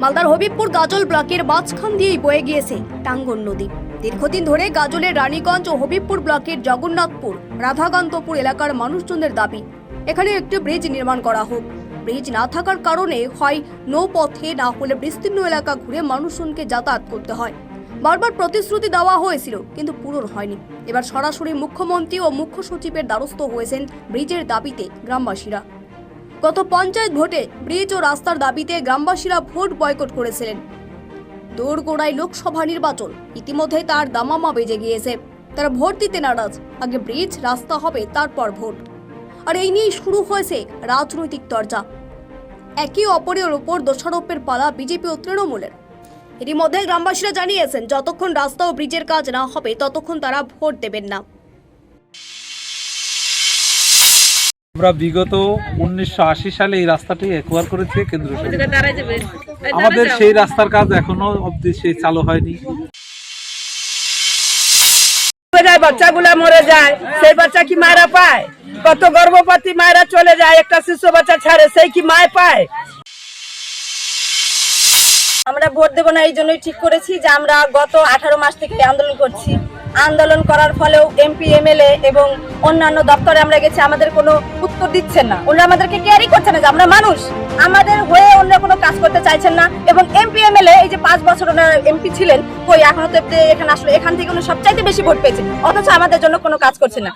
মালদার হবিবপুর গাজল ব্লকের মাঝখান দিয়েই বয়ে গিয়েছে টাঙ্গন নদী। দীর্ঘদিন ধরে গাজলের রানীগঞ্জ ও হবিবপুর ব্লকের জগন্নাথপুর রাধাকান্তপুর এলাকার মানুষজনের দাবি এখানে একটি ব্রিজ নির্মাণ করা হোক। ব্রিজ না থাকার কারণে হয় নৌপথে, না হলে বিস্তীর্ণ এলাকা ঘুরে মানুষজনকে যাতায়াত করতে হয়। বারবার প্রতিশ্রুতি দেওয়া হয়েছিল কিন্তু পূরণ হয়নি। এবার সরাসরি মুখ্যমন্ত্রী ও মুখ্য সচিবের দ্বারস্থ হয়েছেন ব্রিজের দাবিতে গ্রামবাসীরা। গত পঞ্চায়েত ভোটে ব্রিজ ও রাস্তার দাবিতে গ্রামবাসীরা ভোট বয়কট করেছিলেন। দোরগোড়ায় লোকসভা নির্বাচন, ইতিমধ্যে তার দামামা বেজে গিয়েছে। তারা ভোট দিতে নারাজ। আগে ব্রিজ, রাস্তা হবে, তারপর ভোট। আর এই নিয়েই শুরু হয়েছে রাজনৈতিক চর্চা। একে অপরের ওপর দোষারোপের পালা বিজেপি ও তৃণমূলের। এরই মধ্যে গ্রামবাসীরা জানিয়েছেন যতক্ষণ রাস্তা ও ব্রিজের কাজ না হবে ততক্ষণ তারা ভোট দেবেন না। আমরা বিগত 1980 সালে এই রাস্তাটি একবার করেছে কেন্দ্র সরকার। আমাদের সেই রাস্তার কাজ এখনো অবধি সেই চালু হয়নি। বাচ্চাগুলা মরে যায়, সেই বাচ্চা কি মায়েরা পায়? কত গর্ভবতী মায়েরা চলে যায়, একটা শিশু বাচ্চা ছাড়ে, সেই কি মায় পায়? আমরা ভোট দেব না, এই জন্যই ঠিক করেছি যে আমরা গত 18 মাস থেকে আন্দোলন করছি। আন্দোলন করার ফলেও এমপি, এমএলএ এবং অন্যান্য দপ্তরে আমরা গেছি, আমাদের কোনো উত্তর দিচ্ছেন না। ওনারা আমাদেরকে কেয়ারই করছে না যে আমরা মানুষ, আমাদের হয়ে অন্য কোনো কাজ করতে চাইছেন না। এবং এমপি, এমএলএ এই যে 5 বছর ওনারা এমপি ছিলেন, কই এখনো তো এখানে আসলে এখান থেকে উনি সবচাইতে বেশি ভোট পেয়েছেন, অথচ আমাদের জন্য কোনো কাজ করছে না।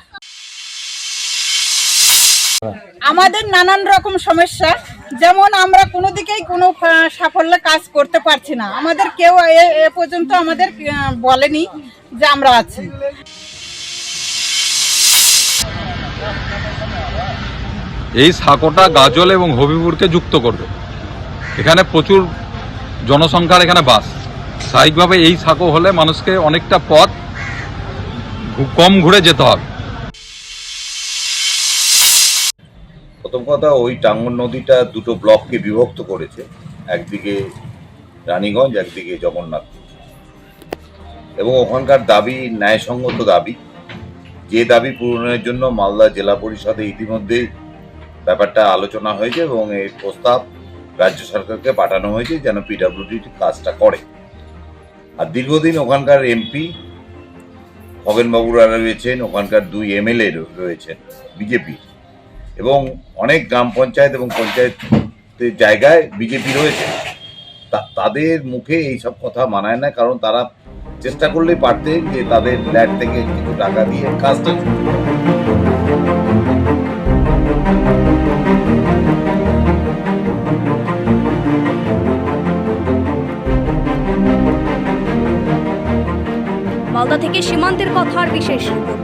আমাদের নানান রকম সমস্যা, যেমন আমরা কোনো দিকেই কোনো সাফল্য কাজ করতে পারছি না। আমাদের কেউ এ পর্যন্ত আমাদের বলেনি যে আমরা আছি। এই সাঁকোটা গাজল এবং হবিবপুরকে যুক্ত করবে। এখানে প্রচুর জনসংখ্যার এখানে বাস। স্বাভাবিকভাবে এই সাঁকো হলে মানুষকে অনেকটা পথ কম ঘুরে যেতে হবে। প্রথম কথা, ওই টাঙ্গন নদীটা দুটো ব্লককে বিভক্ত করেছে, একদিকে রানীগঞ্জ, একদিকে জগন্নাথপুর। এবং ওখানকার দাবি ন্যায়সঙ্গত দাবি, যে দাবি পূরণের জন্য মালদা জেলা পরিষদে ইতিমধ্যে ব্যাপারটা আলোচনা হয়েছে এবং এই প্রস্তাব রাজ্য সরকারকে পাঠানো হয়েছে যেন পিডব্লিউডি কাজটা করে। আর দীর্ঘদিন ওখানকার এমপি খগেনবাবুরা রয়েছেন, ওখানকার 2 এমএলএ রয়েছেন বিজেপির, এবং অনেক গ্রাম পঞ্চায়েত এবং পঞ্চায়েতের জায়গায় বিজেপি রয়েছে। তাদের মুখে এইসব কথা মানায় না, কারণ তারা চেষ্টা করলেই পারতেন যে তাদের ফ্ল্যাট থেকে কিছু টাকা দিয়ে কাজটা শুরু করে। মালদা থেকে সীমান্তের কথা আর বিশেষ রিপোর্ট।